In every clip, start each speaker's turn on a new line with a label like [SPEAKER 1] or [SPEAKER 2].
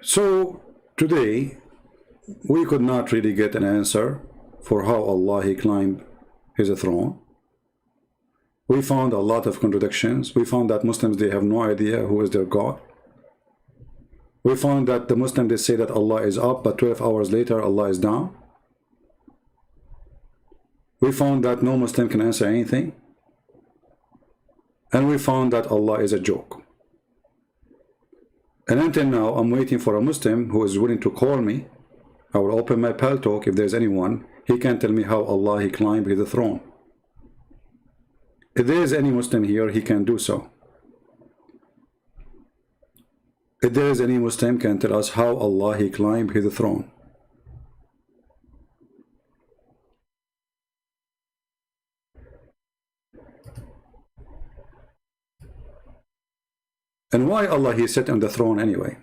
[SPEAKER 1] So today we could not really get an answer for how Allah he climbed his throne. We found a lot of contradictions. We found that Muslims, they have no idea who is their God. We found that the Muslims, they say that Allah is up, but 12 hours later Allah is down. We found that no Muslim can answer anything. And we found that Allah is a joke. And until now, I'm waiting for a Muslim who is willing to call me. I will open my Pal Talk if there's anyone. He can tell me how Allah he climbed his throne. If there is any Muslim here, he can do so. If there is any Muslim can tell us how Allah he climbed his throne. And why Allah he sat on the throne anyway?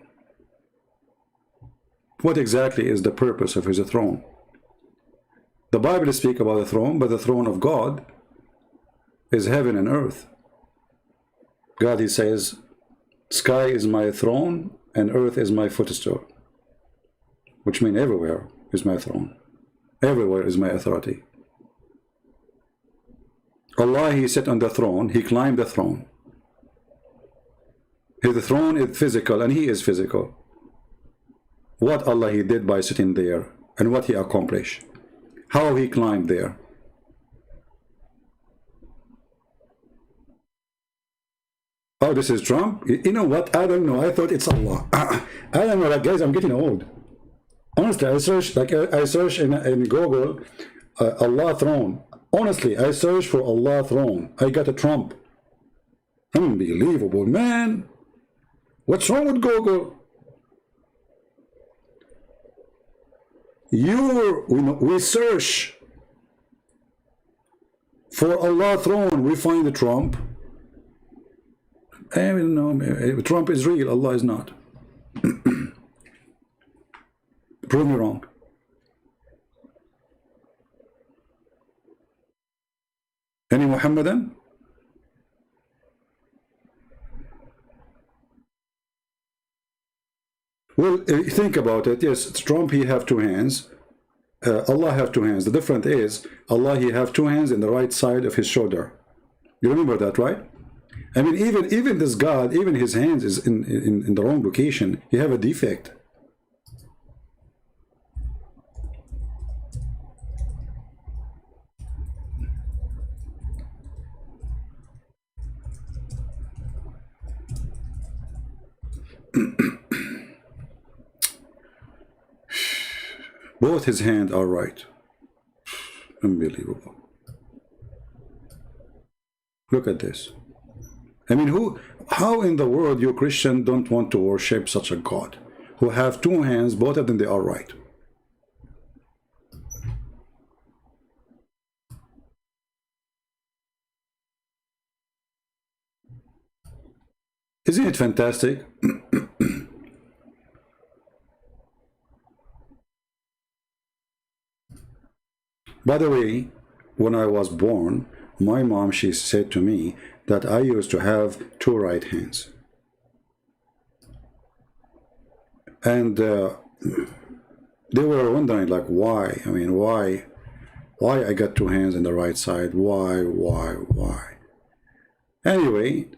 [SPEAKER 1] What exactly is the purpose of his throne? The Bible speaks about the throne, but the throne of God is heaven and earth. God he says, sky is my throne and earth is my footstool, which means everywhere is my throne, everywhere is my authority. Allah he sat on the throne, he climbed the throne. His throne is physical and he is physical. What Allah he did by sitting there and what he accomplished, how he climbed there. Oh, this is Trump? You know what? I don't know. I thought it's Allah. I don't know, like, guys, I'm getting old. Honestly, I search, like I search in Google, Allah throne. Honestly, I search for Allah throne. I got a Trump. Unbelievable, man. What's wrong with Google? We search for Allah throne. We find the Trump. I don't know. Trump is real. Allah is not. Prove me wrong. Any Muhammadan? Well, think about it. Yes, Trump, he have two hands. Allah have two hands. The difference is, Allah, he have two hands in the right side of his shoulder. You remember that, right? I mean, even this God, even his hands is in the wrong location. He have a defect. Both his hands are right. Unbelievable. Look at this. I mean, how in the world you Christian don't want to worship such a God who have two hands, both of them they are right? Isn't it fantastic? By the way, when I was born, my mom, she said to me that I used to have two right hands. And they were wondering, like, why? I mean, why I got two hands in the right side? Why? Anyway,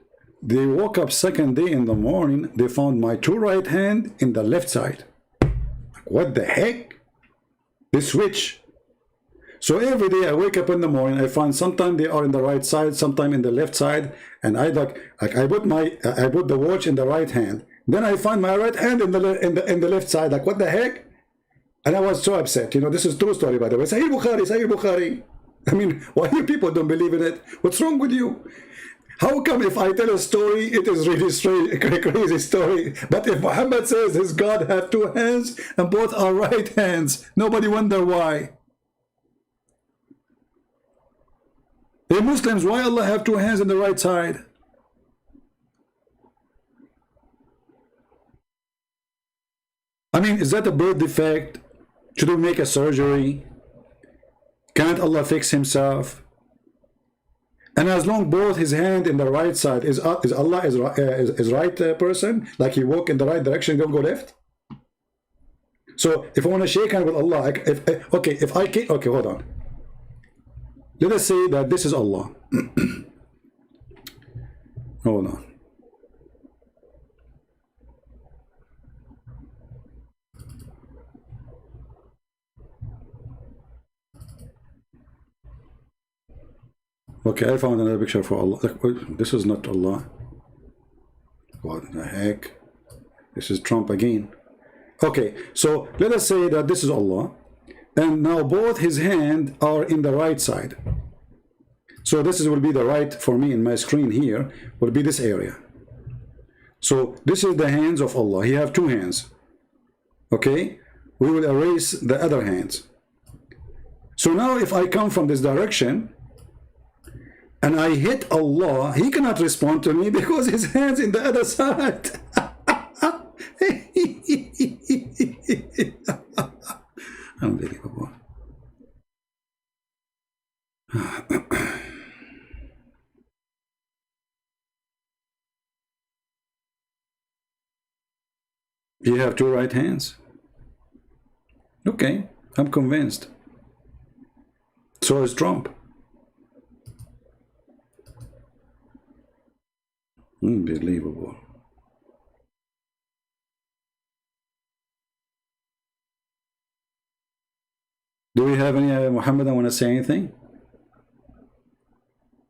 [SPEAKER 1] they woke up second day in the morning, they found my two right hand in the left side. Like, what the heck? They switch. So every day I wake up in the morning, I find sometimes they are in the right side, sometimes in the left side, and I put the watch in the right hand. Then I find my right hand in the left side. Like, what the heck? And I was so upset. You know, this is true story, by the way. Sahih Bukhari. I mean, why you people don't believe in it? What's wrong with you? How come if I tell a story, it is really strange, a crazy story? But if Muhammad says his God have two hands and both are right hands, nobody wonder why. Hey Muslims, why Allah have two hands in the right side? I mean, is that a birth defect? Should we make a surgery? Can't Allah fix himself? And as long both his hand in the right side is Allah is right person, like he walk in the right direction, don't go left. So if I want to shake hand with Allah, okay, if I can, okay, hold on. Let us say that this is Allah. Hold on. Okay, I found another picture for Allah. This is not Allah. What the heck? This is Trump again. Okay, so let us say that this is Allah, and now both his hands are in the right side. So this will be the right for me in my screen here, will be this area. So this is the hands of Allah. He have two hands. Okay, we will erase the other hands. So now if I come from this direction and I hit Allah, he cannot respond to me because his hands in the other side. Unbelievable. You have two right hands. Okay, I'm convinced. So is Trump. Unbelievable. Do we have any Muhammadan want to say anything?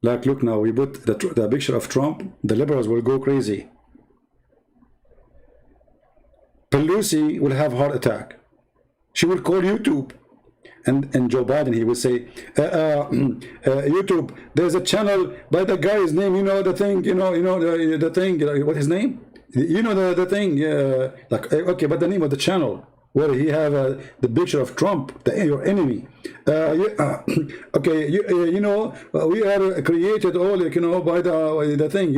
[SPEAKER 1] Like, look now, we put the picture of Trump, the liberals will go crazy. Pelosi will have heart attack. She will call YouTube. And Joe Biden, he will say, YouTube, there's a channel by the guy's name, you know the thing, the thing, what his name? You know the thing, like, okay, but the name of the channel, where he have the picture of Trump, your enemy. Okay, we are created all, by the thing,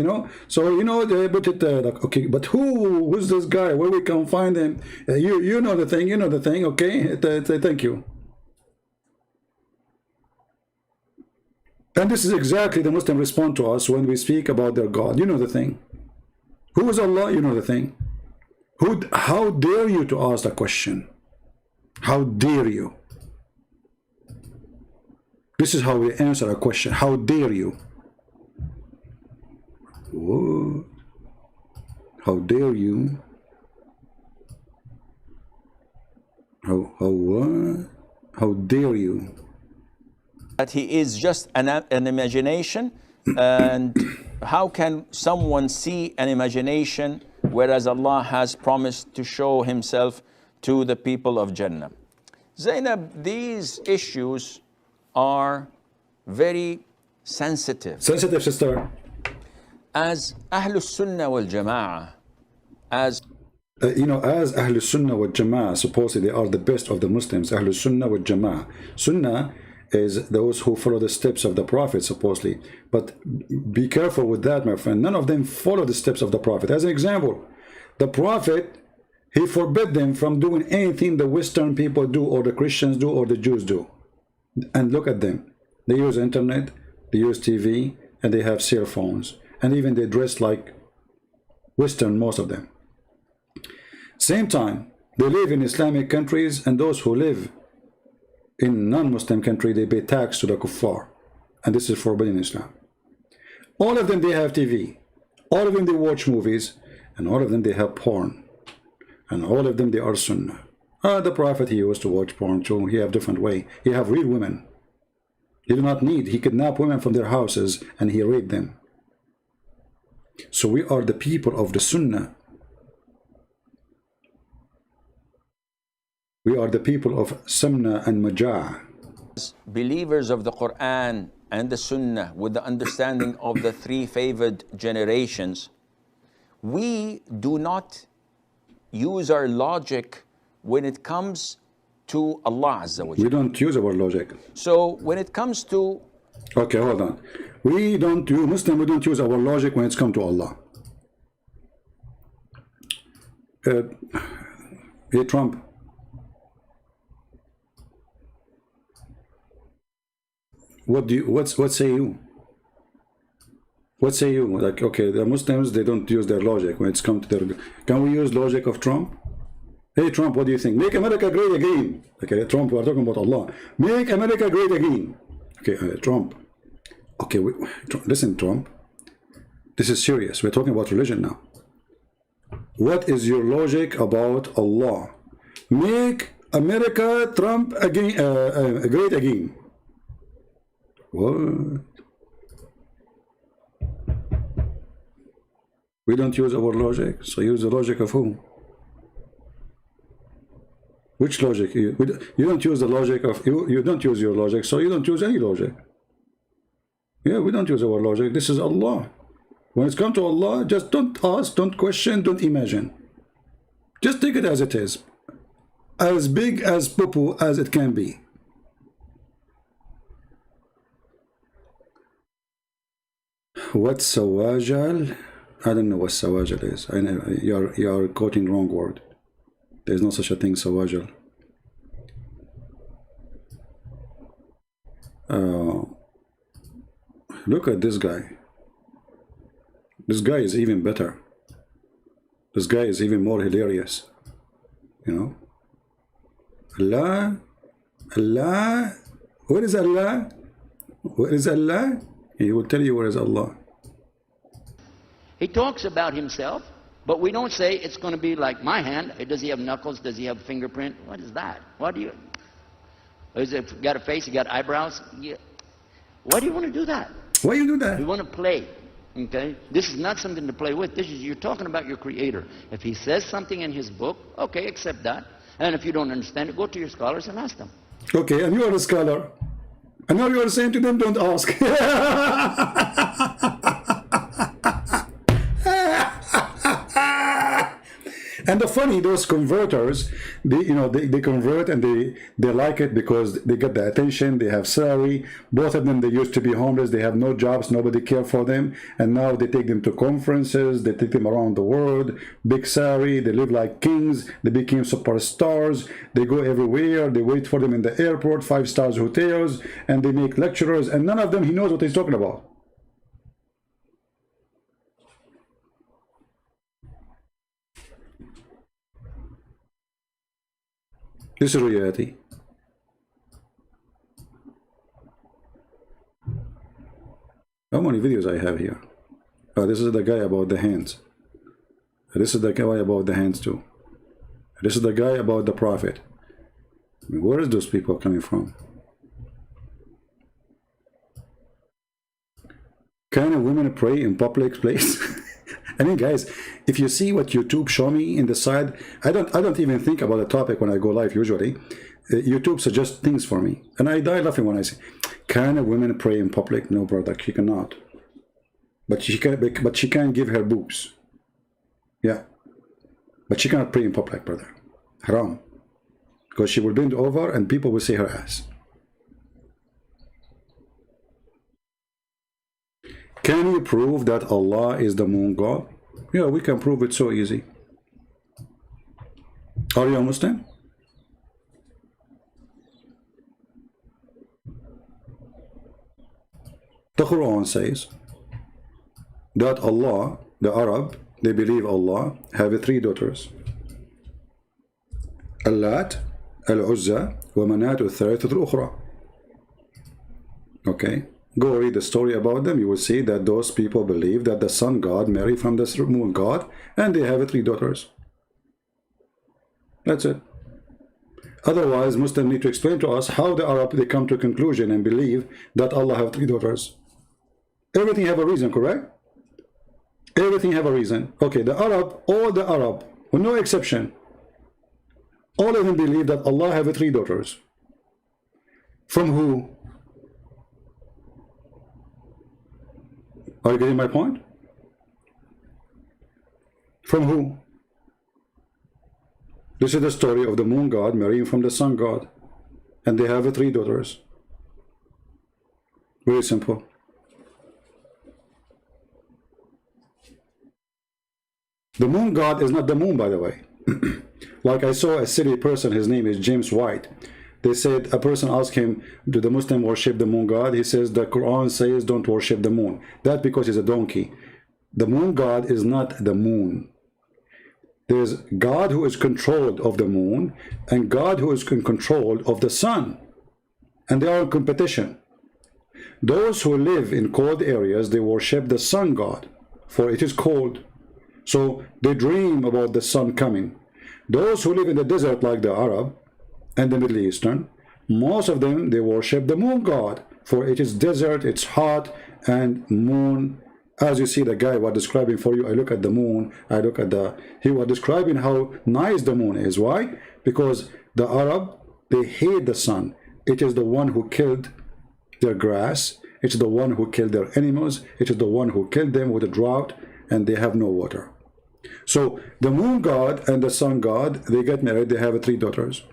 [SPEAKER 1] so, they put it, like, okay, but who's this guy? Where we can find him? You know the thing, okay? Thank you. And this is exactly the Muslim respond to us when we speak about their God. You know the thing. Who is Allah? You know the thing. How dare you to ask the question? How dare you? This is how we answer a question. How dare you? What? How dare you? How what? How dare you?
[SPEAKER 2] That he is just an imagination, and how can someone see an imagination whereas Allah has promised to show himself to the people of Jannah? Zainab, these issues are very sensitive.
[SPEAKER 1] Sensitive, sister.
[SPEAKER 2] As Ahlul Sunnah wal Jama'ah, as
[SPEAKER 1] as Ahlul Sunnah wal Jama'ah, supposedly they are the best of the Muslims. Ahlul Sunnah wal Jama'ah. Sunnah is those who follow the steps of the Prophet, supposedly. But be careful with that, my friend. None of them follow the steps of the Prophet. As an example, the Prophet, he forbid them from doing anything the Western people do, or the Christians do, or the Jews do. And look at them. They use internet, they use TV, and they have cell phones. And even they dress like Western, most of them. Same time, they live in Islamic countries, and those who live in non-Muslim country, they pay tax to the kuffar, and this is forbidden in Islam. All of them, they have TV, all of them they watch movies, and all of them they have porn, and all of them they are Sunnah. The Prophet, he used to watch porn too. He have different way. He have real women. He do not need. He kidnap women from their houses and he raped them. So we are the people of the Sunnah. We are the people of Sunnah and Majah.
[SPEAKER 2] Believers of the Quran and the Sunnah, with the understanding of the three favored generations, we do not use our logic when it comes to Allah Azza wa Jalla.
[SPEAKER 1] We don't use our logic.
[SPEAKER 2] So when it comes to...
[SPEAKER 1] Okay, hold on. We don't use our logic when it's come to Allah. Hey, Trump. What say you? What say you? Like, okay, the Muslims, they don't use their logic when it's come to their... Can we use logic of Trump? Hey Trump, what do you think? Make America great again. Okay, Trump, we're talking about Allah. Make America great again. Okay, Trump. Okay, listen, Trump. This is serious. We're talking about religion now. What is your logic about Allah? Make America Trump again, great again. What? We don't use our logic, so use the logic of who? Which logic? You don't use the logic of you don't use your logic, so you don't use any logic. Yeah, we don't use our logic. This is Allah. When it's come to Allah, just don't ask, don't question, don't imagine. Just take it as it is. As big as poo as it can be. What's sawajal? I don't know what sawajal is. I know you are quoting wrong word. There's no such a thing, sawajal. Look at this guy. This guy is even better. This guy is even more hilarious. You know? Allah, Allah, where is Allah? Where is Allah? He will tell you where is Allah.
[SPEAKER 3] He talks about himself, but we don't say it's going to be like my hand. Does he have knuckles? Does he have fingerprint? What is that? What do you... Is it got a face? He got eyebrows? Yeah. Why do you want to do that?
[SPEAKER 1] Why you do that?
[SPEAKER 3] We want to play. Okay? This is not something to play with. This is, you're talking about your Creator. If he says something in his book, okay, accept that. And if you don't understand it, go to your scholars and ask them.
[SPEAKER 1] Okay, and you are a scholar. And now you are saying to them, don't ask. And the funny, those converters, they convert and they like it because they get the attention, they have salary. Both of them, they used to be homeless, they have no jobs, nobody cared for them. And now they take them to conferences, they take them around the world, big salary, they live like kings, they became superstars, they go everywhere, they wait for them in the airport, 5-star hotels, and they make lecturers, and none of them, he knows what he's talking about. This is reality. How many videos I have here? This is the guy about the hands. This is the guy about the hands too. This is the guy about the prophet. I mean, where is those people coming from? Can a woman pray in public place? I mean, guys, if you see what YouTube show me in the side, I don't even think about the topic when I go live usually. YouTube suggests things for me, and I die laughing when I say, "Can a woman pray in public?" No, brother, she cannot. But she can. But she can give her boobs. Yeah, but she cannot pray in public, brother. Haram, because she will bend over and people will see her ass. Can you prove that Allah is the moon god? Yeah, we can prove it so easy. Are you a Muslim? The Quran says that Allah, the Arab, they believe Allah, have 3 daughters. Allat, Al-Uzza, wa Manat al-Thalithah al-Ukhra. Okay. Go read the story about them. You will see that those people believe that the sun god married from the moon god, and they have 3 daughters. That's it. Otherwise, Muslims need to explain to us how the Arab they come to a conclusion and believe that Allah have 3 daughters. Everything have a reason, correct? Everything have a reason. Okay, the Arab, all the Arab, with no exception, all of them believe that Allah have 3 daughters. From who? Are you getting my point? From who? This is the story of the moon god marrying from the sun god. And they have 3 daughters. Very simple. The moon god is not the moon, by the way. Like I saw a city person, his name is James White. They said, a person asked him, do the Muslim worship the moon god? He says, the Quran says don't worship the moon. That because he's a donkey. The moon god is not the moon. There's God who is controlled of the moon and God who is in control of the sun. And they are in competition. Those who live in cold areas, they worship the sun god, for it is cold. So they dream about the sun coming. Those who live in the desert like the Arab and the Middle Eastern, most of them, they worship the moon god, for it is desert, it's hot, and moon. As you see, the guy was describing for you, I look at the moon, I look at he was describing how nice the moon is. Why? Because the Arab, they hate the sun. It is the one who killed their grass. It's the one who killed their animals. It is the one who killed them with a drought, and they have no water. So the moon god and the sun god, they get married, they have 3 daughters.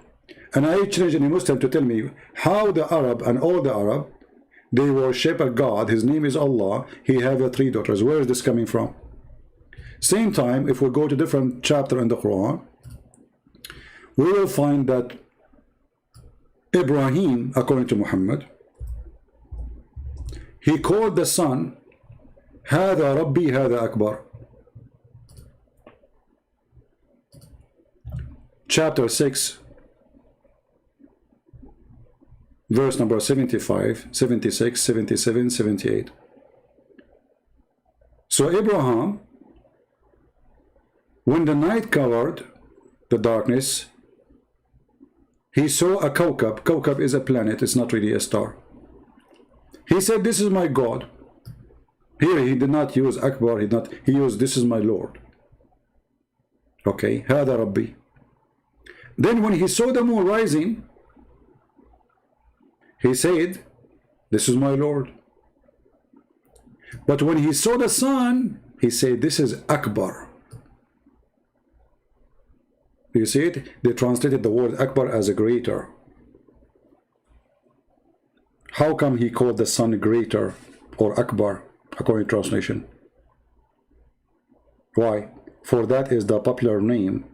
[SPEAKER 1] And I challenge any Muslim to tell me how the Arab and all the Arab, they worship a God, his name is Allah, he have 3 daughters. Where is this coming from? Same time, if we go to different chapter in the Quran, we will find that Ibrahim, according to Muhammad, he called the sun, هذا ربي هذا أكبر. Chapter 6, verse number 75, 76, 77, 78. So Abraham, when the night covered the darkness, he saw a kawkab. Kawkab is a planet, it's not really a star. He said, this is my God. Here he did not use Akbar, he used this is my Lord. Okay, هذا ربي. Then when he saw the moon rising, he said, this is my Lord. But when he saw the sun, he said, this is Akbar. You see it? They translated the word Akbar as a greater. How come he called the sun greater or Akbar, according to translation? Why? For that is the popular name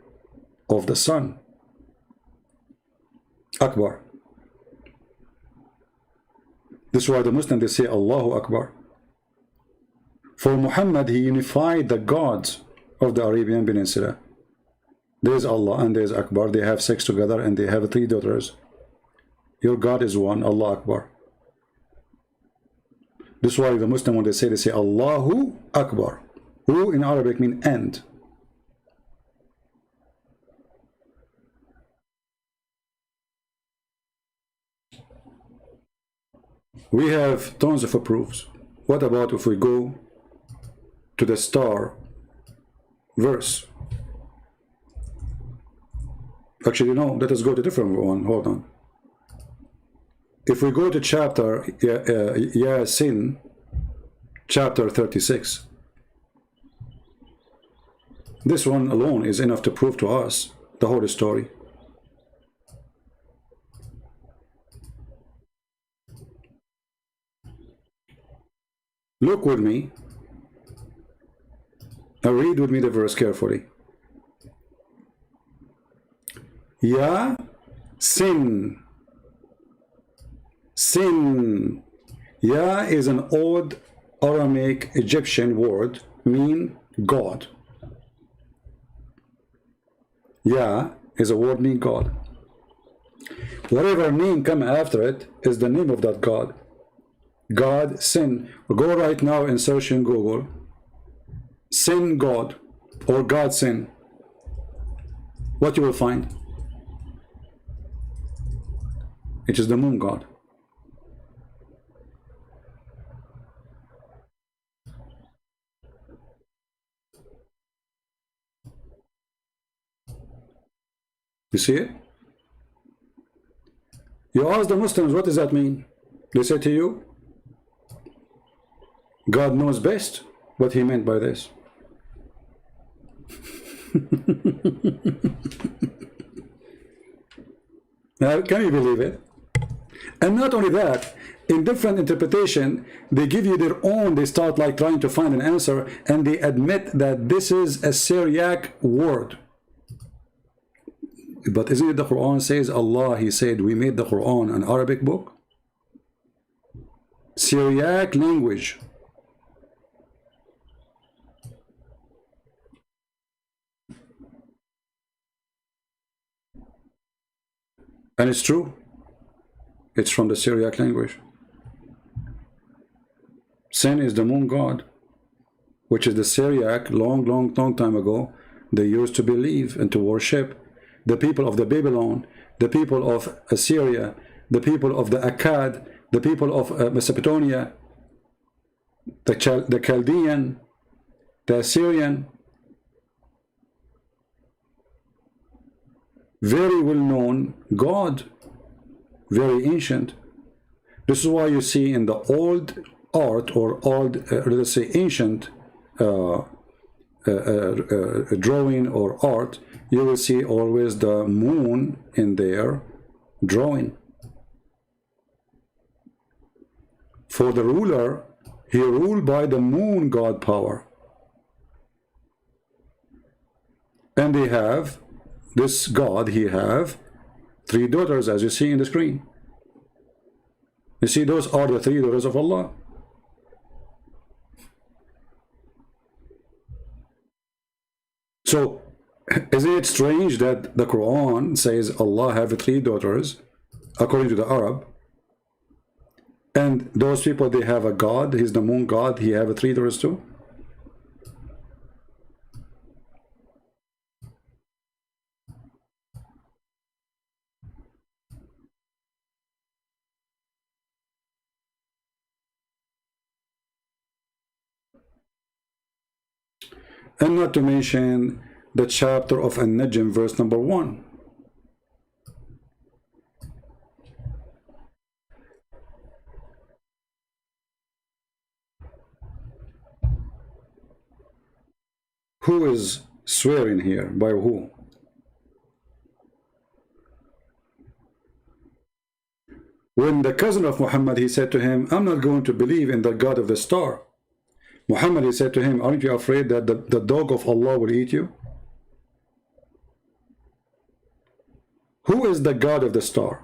[SPEAKER 1] of the sun. Akbar. This is why the Muslims, they say Allahu Akbar. For Muhammad, he unified the gods of the Arabian Peninsula. There is Allah and there is Akbar. They have sex together and they have 3 daughters. Your God is one, Allah Akbar. This is why the Muslim, when they say Allahu Akbar. Who in Arabic mean and. We have tons of proofs. What about if we go to the star verse? Actually, no, let us go to a different one. Hold on. If we go to chapter Yasin, chapter 36, this one alone is enough to prove to us the whole story. Look with me. Now read with me the verse carefully. Ya sin. Sin. Ya is an old Aramaic Egyptian word, mean God. Ya is a word mean God. Whatever name come after it is the name of that God. God, sin. Go right now and search in Google. Sin God or God sin. What you will find? It is the moon God. You see it? You ask the Muslims, what does that mean? They say to you, God knows best what he meant by this. Now, can you believe it? And not only that, in different interpretation, they give you their own, they start like trying to find an answer, and they admit that this is a Syriac word. But isn't it the Quran says, Allah, he said, we made the Quran an Arabic book? Syriac language. And it's true. It's from the Syriac language. Sin is the moon god, which is the Syriac long time ago. They used to believe and to worship. The people of the Babylon, the people of Assyria, the people of the Akkad, the people of Mesopotamia, the Chaldean, the Assyrian, very well-known god, very ancient. This is why you see in the old art or old, let's say ancient drawing or art, you will see always the moon in their drawing. For the ruler, he ruled by the moon god power. And they have, this god, he have 3 daughters, as you see in the screen. You see, those are the 3 daughters of Allah. So, isn't it strange that the Quran says Allah have 3 daughters, according to the Arab, and those people, they have a god, he's the moon god, he have 3 daughters too? And not to mention the chapter of An-Najm, verse number 1. Who is swearing here? By who? When the cousin of Muhammad, he said to him, I'm not going to believe in the God of the star. Muhammad, he said to him, aren't you afraid that the dog of Allah will eat you? Who is the God of the star?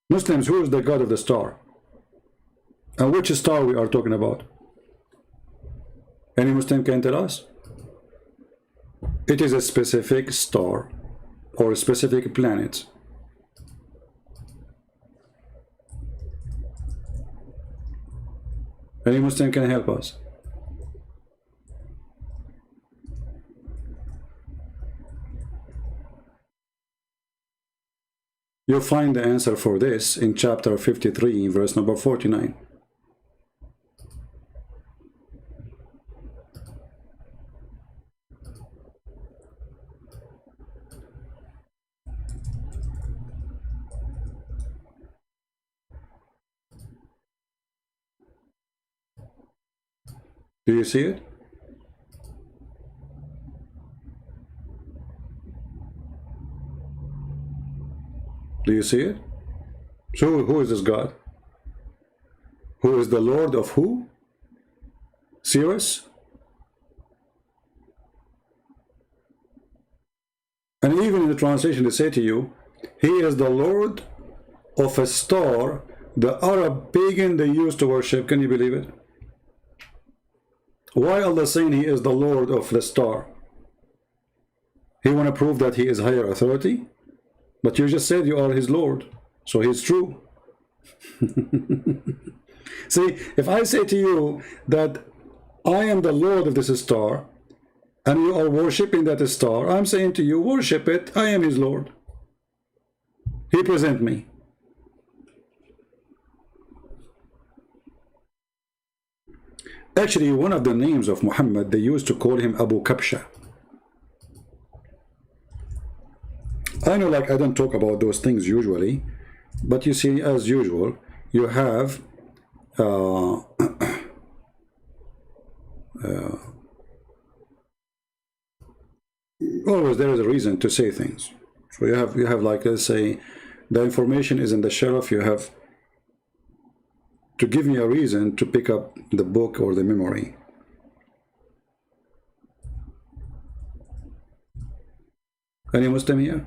[SPEAKER 1] Muslims, who is the God of the star? And which star we are talking about? Any Muslim can tell us? It is a specific star or a specific planet. Any Muslim can help us? You'll find the answer for this in chapter 53, verse number 49. Do you see it? Do you see it? So who is this God? Who is the Lord of who? Sirius? And even in the translation they say to you, he is the Lord of a star the Arab pagan they used to worship. Can you believe it? Why Allah saying he is the Lord of the star? He want to prove that he is higher authority? But you just said you are his Lord, so he's true. See, if I say to you that I am the Lord of this star, and you are worshipping that star, I'm saying to you, worship it, I am his Lord. He present me. Actually, one of the names of Muhammad, they used to call him Abu Kabsha. I know, like, I don't talk about those things usually, but you see, as usual, you have always there is a reason to say things. So you have like, let's say, the information is in the shelf, you have to give me a reason to pick up the book or the memory. Any Muslim here?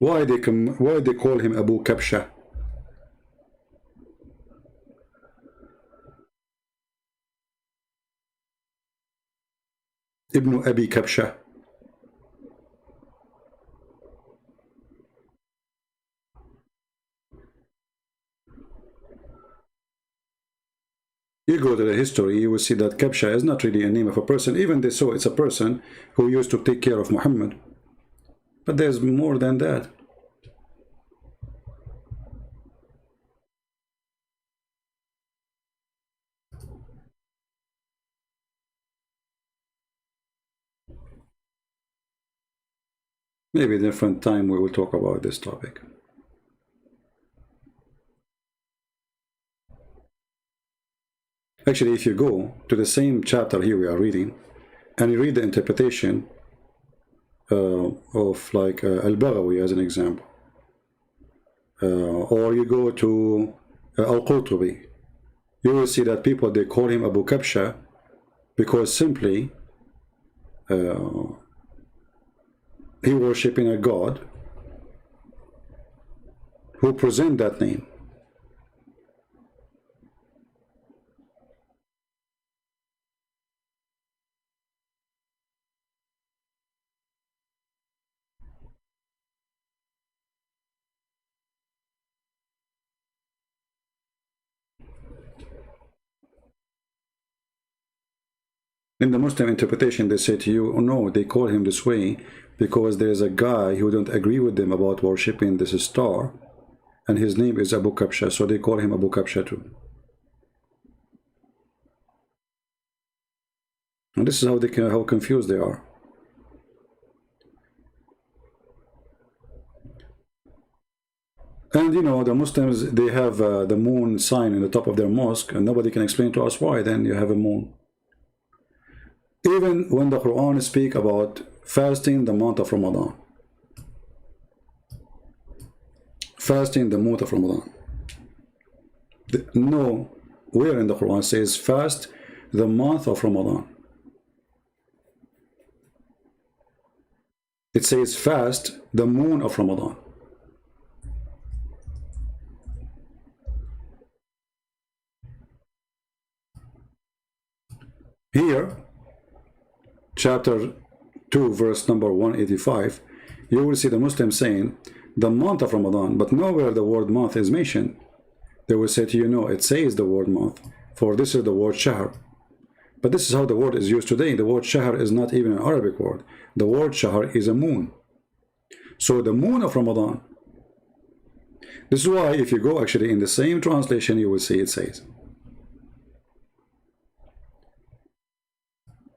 [SPEAKER 1] why they call him Abu Kabsha? Ibn Abi Kabsha. You go to the history, you will see that Kabsha is not really a name of a person. Even they saw it's a person who used to take care of Muhammad. But there's more than that. Maybe a different time we will talk about this topic. Actually, if you go to the same chapter here we are reading, and you read the interpretation of like Al-Baghawi as an example, or you go to Al-Qurtubi, you will see that people, they call him Abu Kabsha because simply he worshipping a god who present that name. In the Muslim interpretation, they say to you, oh no, they call him this way because there's a guy who don't agree with them about worshipping this star, and his name is Abu Kabsha, so they call him Abu Kabsha too. And this is how confused they are. And you know, the Muslims, they have the moon sign in the top of their mosque, and nobody can explain to us why then you have a moon. Even when the Quran speaks about fasting the month of Ramadan. Fasting the month of Ramadan. No, where in the Quran says fast the month of Ramadan. It says fast the moon of Ramadan. Here, chapter 2, verse number 185, you will see the Muslims saying the month of Ramadan, but nowhere the word month is mentioned. They will say to you, no, it says the word month, for this is the word shahr. But this is how the word is used today. The word shahr is not even an Arabic word. The word shahr is a moon. So the moon of Ramadan. This is why if you go actually in the same translation, you will see it says.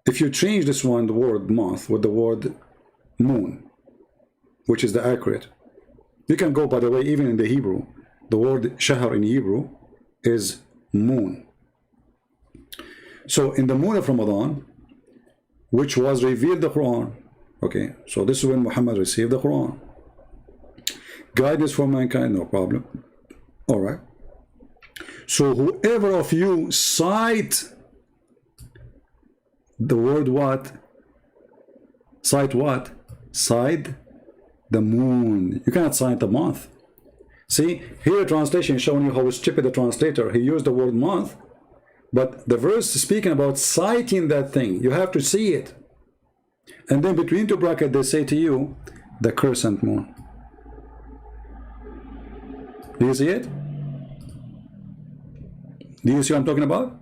[SPEAKER 1] If you change this one, the word month, with the word moon, which is the accurate, you can go, by the way, even in the Hebrew, the word shahr in Hebrew is moon. So in the moon of Ramadan, which was revealed the Quran, okay, so this is when Muhammad received the Quran. Guidance for mankind, no problem. All right. So whoever of you cite the word what? Cite what? Cite the moon. You cannot cite the month. See, here translation is showing you how stupid the translator. He used the word month, but the verse is speaking about citing that thing. You have to see it. And then between two brackets, they say to you, the crescent moon. Do you see it? Do you see what I'm talking about?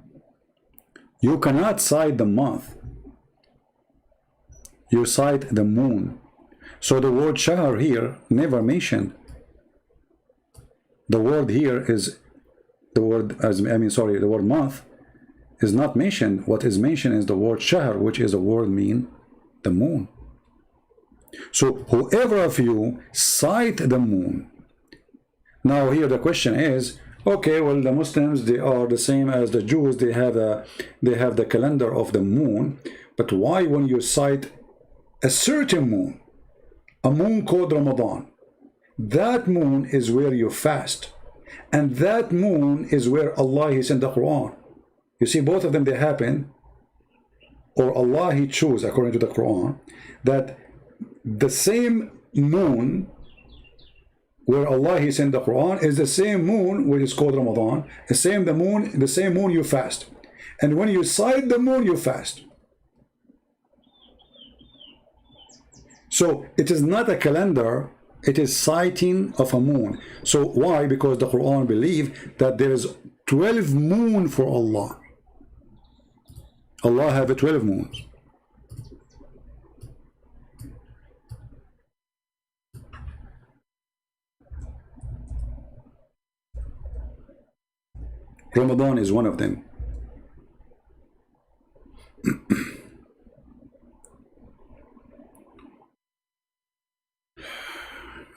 [SPEAKER 1] You cannot cite the month. You cite the moon. So the word shahr here never mentioned. The word here is the word, the word month is not mentioned. What is mentioned is the word shahr, which is a word mean the moon. So whoever of you cite the moon. Now here the question is, okay, well, the Muslims, they are the same as the Jews. They have the calendar of the moon. But why, when you cite a certain moon, a moon called Ramadan, that moon is where you fast, and that moon is where Allah is in the Quran. You see, both of them, they happen, or Allah, He chose according to the Quran, that the same moon where Allah He sent the Quran is the same moon, which is called Ramadan. The same moon you fast. And when you sight the moon, you fast. So it is not a calendar, it is sighting of a moon. So why? Because the Quran believe that there is 12 moon for Allah. Allah have 12 moons. Ramadan is one of them.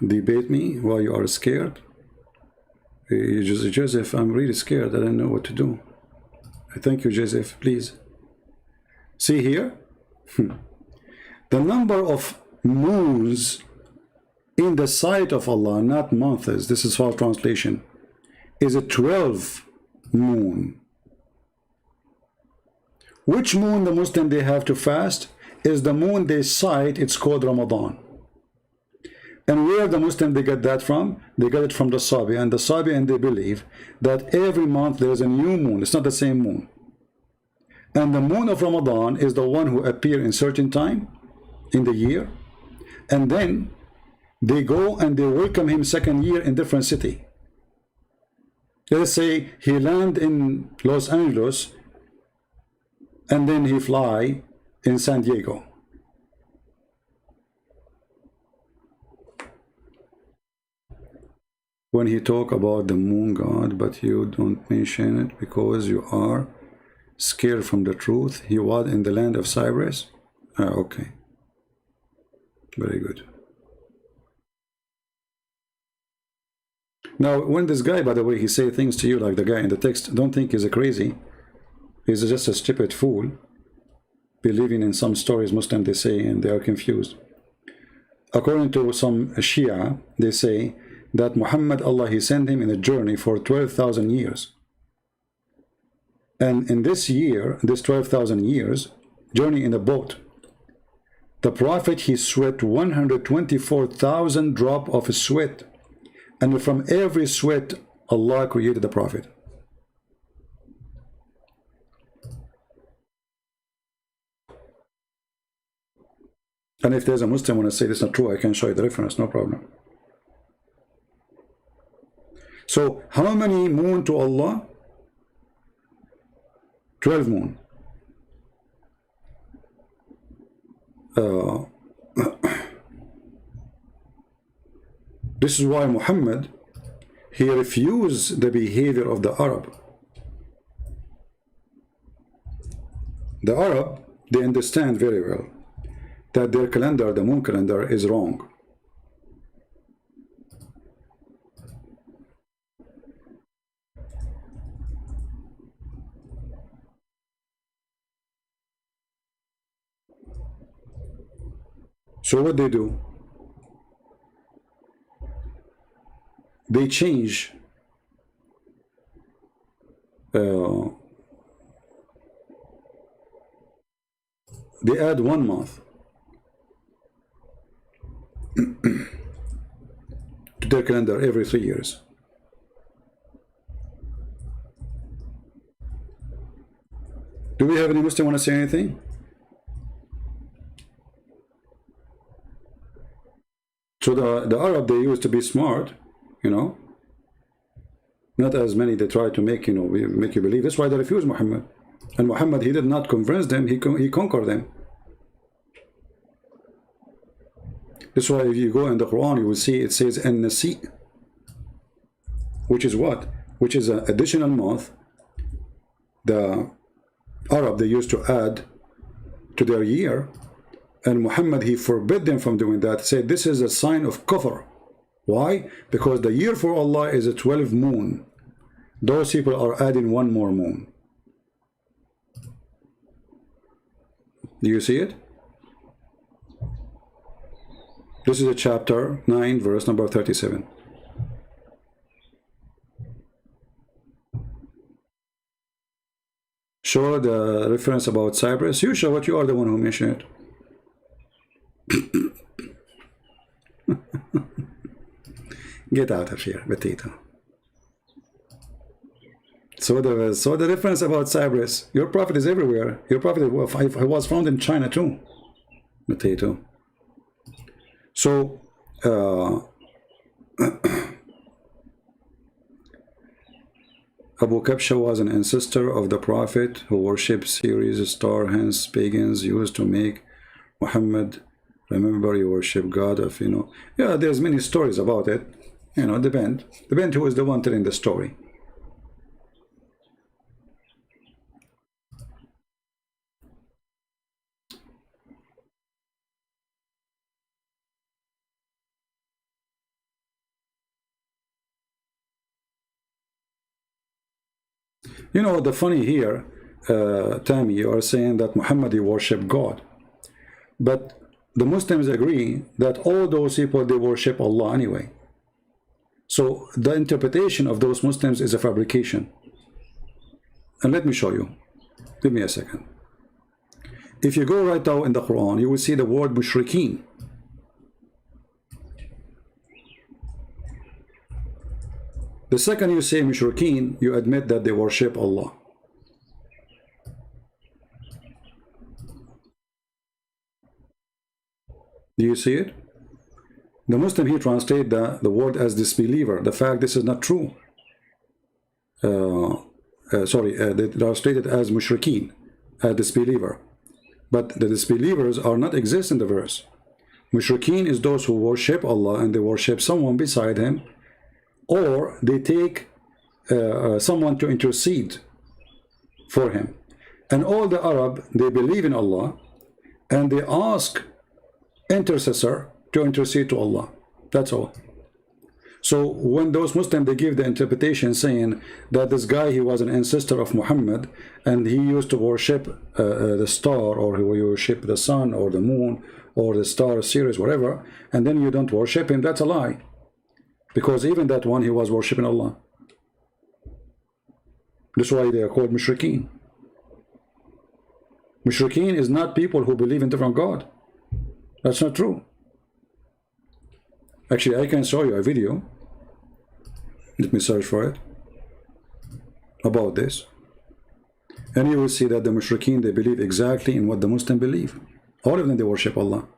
[SPEAKER 1] Debate me while you are scared. Joseph, I'm really scared. I don't know what to do. Thank you, Joseph. Please. See here? The number of moons in the sight of Allah, not months, this is false translation, is a 12 moon. Which moon the Muslim they have to fast is the moon they sight. It's called Ramadan. And where the Muslim they get that from? They get it from the Sabi, and the Sabi, and they believe that every month there is a new moon. It's not the same moon. And the moon of Ramadan is the one who appear in certain time in the year, and then they go and they welcome him second year in different city. Let's say he land in Los Angeles and then he fly in San Diego. When he talk about the moon god, but you don't mention it because you are scared from the truth. He was in the land of Cyprus. Okay. Very good. Now, when this guy, by the way, he say things to you like the guy in the text, don't think he's a crazy. He's just a stupid fool, believing in some stories Muslims they say, and they are confused. According to some Shia, they say that Muhammad, Allah, He sent him in a journey for 12,000 years. And in this year, this 12,000 years, journey in a boat, the Prophet, he sweat 124,000 drop of sweat. And from every sweat, Allah created the Prophet. And if there's a Muslim want to say this is not true, I can show you the reference, no problem. So, how many moon to Allah? 12 moon. This is why Muhammad, he refused the behavior of the Arab. The Arab, they understand very well that their calendar, the moon calendar, is wrong. So what they do? They change they add 1 month to their calendar every 3 years. Do we have any Muslim want to say anything? So the Arab, they used to be smart, you know, not as many they try to make, you know, make you believe. That's why they refused Muhammad. And Muhammad, he did not convince them, he conquered them. That's why if you go in the Quran, you will see it says an-nasi, which is what? Which is an additional month the Arab, they used to add to their year. And Muhammad, he forbid them from doing that. He said this is a sign of kufr. Why? Because the year for Allah is a 12 moon. Those people are adding 1 more moon. Do you see it? This is a chapter 9, verse number 37. Show the reference about Cyprus. You show what, you are the one who mentioned it. Get out of here, potato. So the difference about Cyprus, your prophet is everywhere. Your prophet was found in China too, potato. So Abu Kabsha was an ancestor of the prophet who worshipped Ceres star, hence pagans used to make Muhammad. Remember, you worship God of, yeah, there's many stories about it. Depend who is the one telling the story. The funny here, Tammy, you are saying that Muhammad, he worship God. But the Muslims agree that all those people, they worship Allah anyway. So the interpretation of those Muslims is a fabrication. And let me show you. Give me a second. If you go right now in the Quran, you will see the word mushrikeen. The second you say mushrikeen, you admit that they worship Allah. Do you see it? The Muslim here translate the word as disbeliever. The fact this is not true. They translate it as mushrikeen, a disbeliever. But the disbelievers are not exist in the verse. Mushrikeen is those who worship Allah and they worship someone beside him, or they take someone to intercede for him. And all the Arab, they believe in Allah and they ask intercessor to intercede to Allah. That's all. So when those Muslims, they give the interpretation saying that this guy, he was an ancestor of Muhammad and he used to worship the star, or he worship the sun or the moon or the star series, whatever, and then you don't worship him, that's a lie. Because even that one, he was worshiping Allah. That's why they are called mushrikeen. Mushrikeen is not people who believe in different God. That's not true. Actually, I can show you a video. Let me search for it. About this. And you will see that the mushrikeen, they believe exactly in what the Muslims believe. All of them, they worship Allah.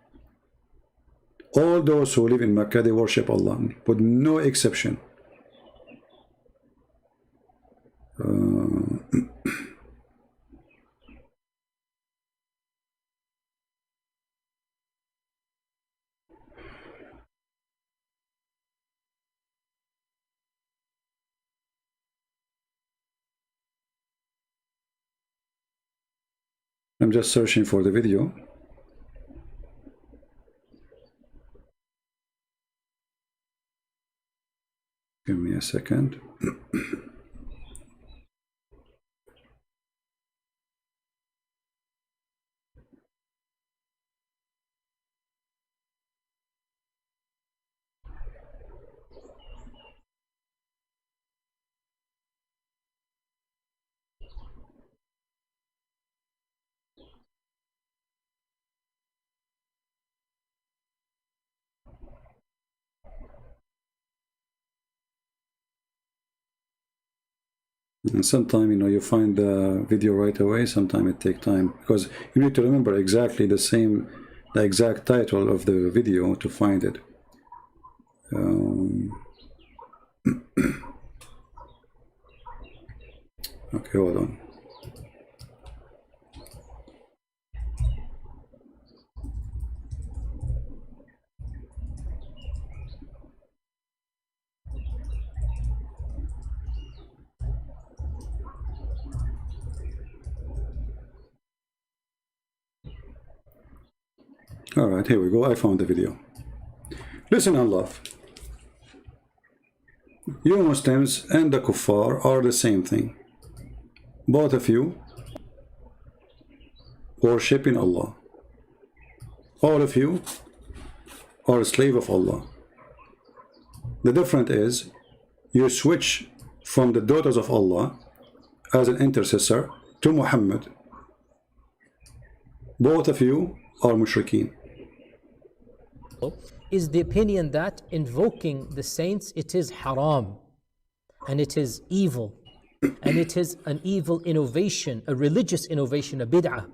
[SPEAKER 1] All those who live in Mecca, they worship Allah, with no exception. I'm just searching for the video. Give me a second. And sometimes, you find the video right away. Sometimes it takes time, because you need to remember exactly the exact title of the video to find it. Okay, hold on. All right, here we go. I found the video. Listen and love. You Muslims and the Kuffar are the same thing. Both of you worshiping Allah. All of you are a slave of Allah. The difference is you switch from the daughters of Allah as an intercessor to Muhammad. Both of you are mushrikeen.
[SPEAKER 4] is the opinion that invoking the saints, it is haram, and it is evil, and it is an evil innovation, a religious innovation, a bid'ah,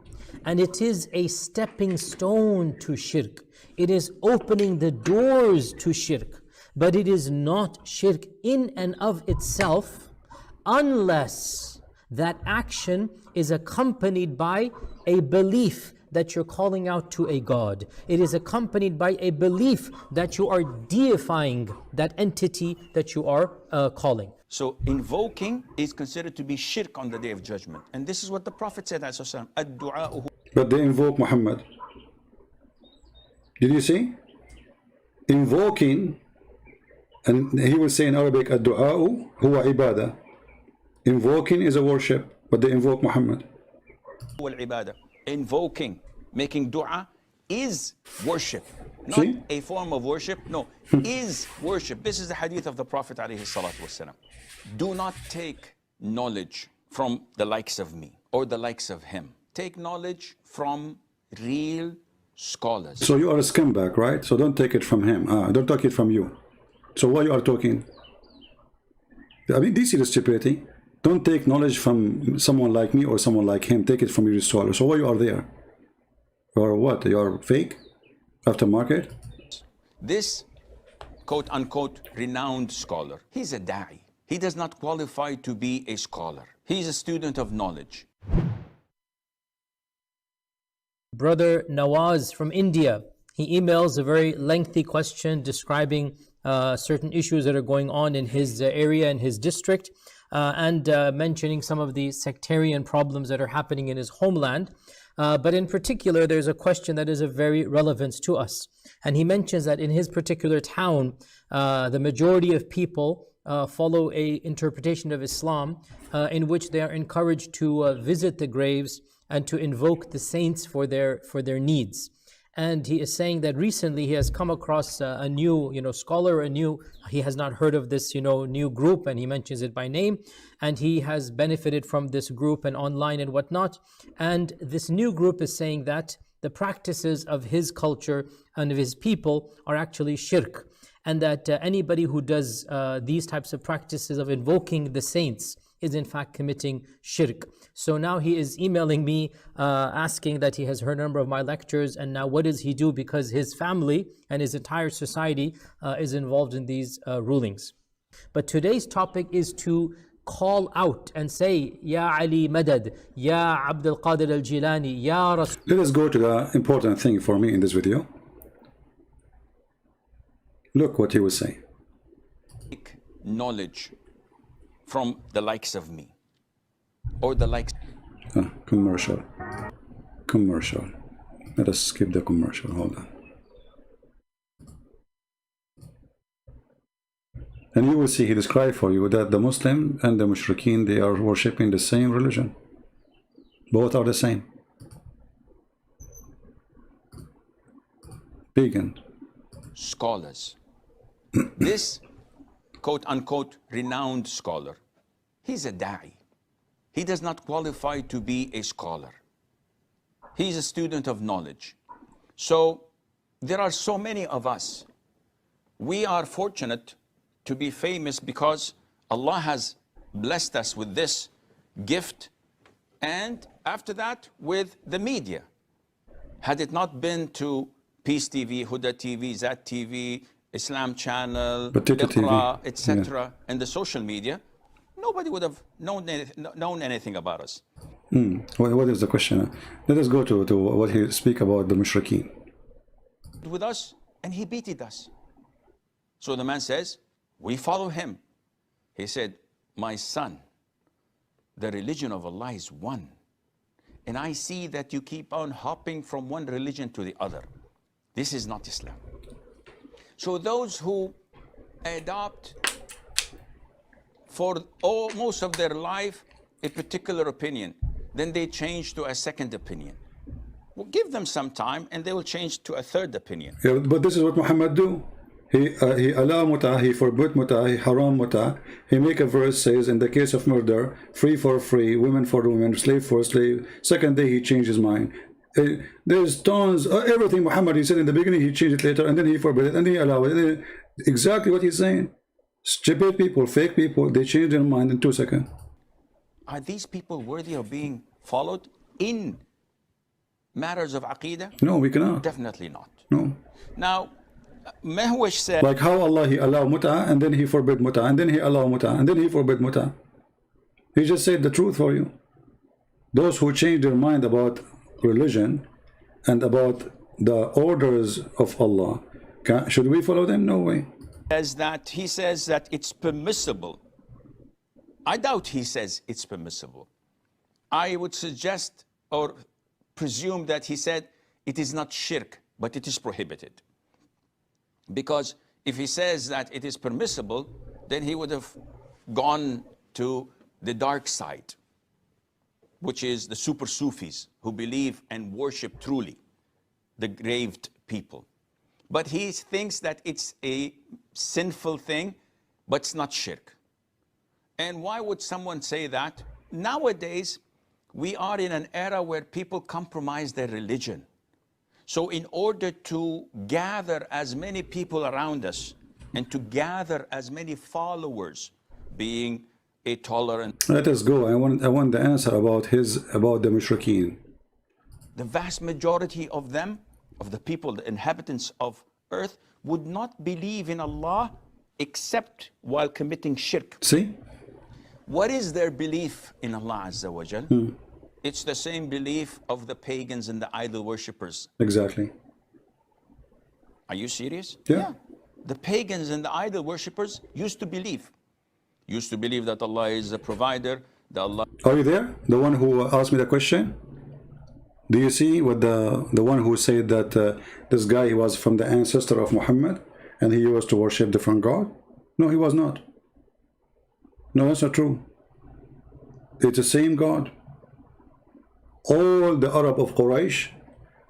[SPEAKER 4] and it is a stepping stone to shirk. It is opening the doors to shirk, but it is not shirk in and of itself unless that action is accompanied by a belief that you're calling out to a God. It is accompanied by a belief that you are deifying that entity that you are calling.
[SPEAKER 2] So invoking is considered to be shirk on the Day of Judgment. And this is what the Prophet said, ad-du'a'u.
[SPEAKER 1] But they invoke Muhammad. Did you see? Invoking, and he will say in Arabic, ad-du'a'u huwa ibadah. Invoking is a worship, but they invoke Muhammad.
[SPEAKER 2] Invoking, making dua is worship. Not
[SPEAKER 1] See?
[SPEAKER 2] a form of worship, no, is worship. This is the hadith of the Prophet ﷺ. Do not take knowledge from the likes of me or the likes of him. Take knowledge from real scholars.
[SPEAKER 1] So you are a scumbag, right? So don't take it from him. Don't take it from you. So why you are talking? I mean, do you see the stupidity? Don't take knowledge from someone like me or someone like him. Take it from your scholar. So why you are there? You are what? You are fake? Aftermarket?
[SPEAKER 2] This quote unquote renowned scholar, he's a da'i. He does not qualify to be a scholar. He's a student of knowledge.
[SPEAKER 4] Brother Nawaz from India, he emails a very lengthy question describing certain issues that are going on in his area, in his district, and mentioning some of the sectarian problems that are happening in his homeland. But in particular, there's a question that is of very relevance to us. And he mentions that in his particular town, the majority of people follow a interpretation of Islam in which they are encouraged to visit the graves and to invoke the saints for their needs. And he is saying that recently he has come across a new, scholar, he has not heard of this, new group, and he mentions it by name, and he has benefited from this group and online and whatnot. And this new group is saying that the practices of his culture and of his people are actually shirk, and that anybody who does these types of practices of invoking the saints is in fact committing shirk. So now he is emailing me asking that he has heard a number of my lectures, and now what does he do, because his family and his entire society is involved in these rulings. But today's topic is to call out and say, Ya Ali Madad, Ya Abdul Qadir al-Jilani, Ya Rasul.
[SPEAKER 1] Let us go to the important thing for me in this video. Look what he will say.
[SPEAKER 2] Take knowledge from the likes of me or the likes.
[SPEAKER 1] Commercial. Let us skip the commercial. Hold on. And you will see he described for you that the Muslim and the Mushrikeen, they are worshipping the same religion. Both are the same. Pagan.
[SPEAKER 2] Scholars. This quote unquote renowned scholar, he's a da'i. He does not qualify to be a scholar. He's a student of knowledge. So there are so many of us. We are fortunate to be famous because Allah has blessed us with this gift, and after that with the media. Had it not been to Peace TV, Huda TV, Zat TV, Islam Channel, Iqra, etc., and the social media, nobody would have known anything about us.
[SPEAKER 1] What is the question? Let us go to what he speak about the Mushrikeen.
[SPEAKER 2] With us, and he beated us. So the man says, we follow him. He said, my son, the religion of Allah is one. And I see that you keep on hopping from one religion to the other. This is not Islam. So those who adopt for most of their life a particular opinion, then they change to a second opinion. Well, give them some time and they will change to a third opinion.
[SPEAKER 1] Yeah, but this is what Muhammad do. He allow muta, he forbid muta, he haram muta. He make a verse says, in the case of murder, free for free, women for women, slave for slave. Second day he changed his mind. there's tons, everything Muhammad he said in the beginning, he changed it later, and then he forbid it, and then he allowed it. Exactly what he's saying. Stupid people, fake people, they change their mind in 2 seconds.
[SPEAKER 2] Are these people worthy of being followed in matters of aqidah?
[SPEAKER 1] No, we cannot.
[SPEAKER 2] Definitely not.
[SPEAKER 1] No.
[SPEAKER 2] Now, Mehwish said,
[SPEAKER 1] Like how Allah, he allowed muta, and then he forbid muta, and then he allowed muta, and then he forbid muta. He just said the truth for you. Those who change their mind about religion and about the orders of Allah, should we follow them? No way.
[SPEAKER 2] he says that it's permissible. I doubt he says it's permissible. I would suggest or presume that he said it is not shirk, but it is prohibited. Because if he says that it is permissible, then he would have gone to the dark side, which is the super Sufis who believe and worship truly the graved people. But he thinks that it's a sinful thing, but it's not shirk. And why would someone say that? Nowadays, we are in an era where people compromise their religion. So in order to gather as many people around us and to gather as many followers, being a tolerant...
[SPEAKER 1] Let us go. I want the answer about the mushrikeen.
[SPEAKER 2] The vast majority of them, of the people, the inhabitants of earth, would not believe in Allah except while committing shirk.
[SPEAKER 1] See?
[SPEAKER 2] What is their belief in Allah Azza wa Jal? It's the same belief of the pagans and the idol worshippers.
[SPEAKER 1] Exactly.
[SPEAKER 2] Are you serious?
[SPEAKER 1] Yeah.
[SPEAKER 2] The pagans and the idol worshippers used to believe that Allah is the provider, that Allah...
[SPEAKER 1] Are you there? The one who asked me the question? Do you see what the one who said that this guy was from the ancestor of Muhammad and he used to worship different God? No, he was not. No, that's not true. It's the same God. All the Arab of Quraysh,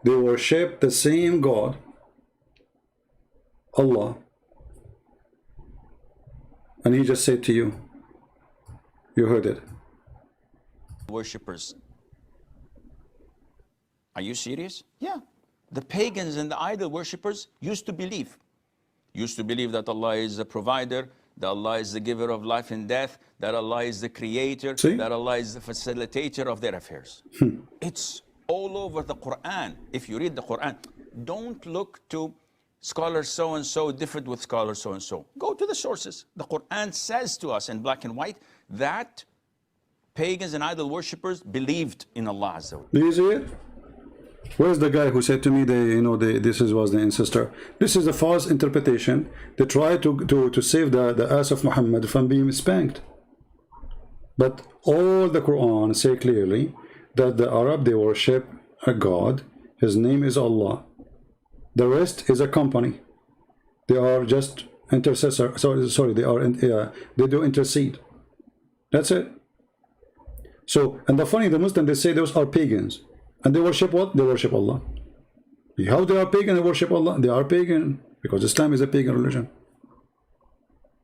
[SPEAKER 1] they worship the same God, Allah. And he just said to you, you heard it.
[SPEAKER 2] Worshippers. Are you serious? Yeah. The pagans and the idol worshippers used to believe that Allah is the provider, that Allah is the giver of life and death, that Allah is the creator, that Allah is the facilitator of their affairs. It's all over the Quran. If you read the Quran, don't look to scholar so-and-so different with scholar so-and-so. Go to the sources. The Quran says to us in black and white that pagans and idol worshippers believed in Allah Azza wa Jalla.
[SPEAKER 1] Do you see it? Where's the guy who said to me, this was the ancestor? This is a false interpretation. They try to save the ass of Muhammad from being spanked. But all the Quran say clearly that the Arab, they worship a God. His name is Allah. The rest is a company. They are just intercessor. Sorry, they do intercede. That's it. So, and the funny, the Muslims, they say those are pagans. And they worship what? They worship Allah. How they are pagan and worship Allah? They are pagan because Islam is a pagan religion.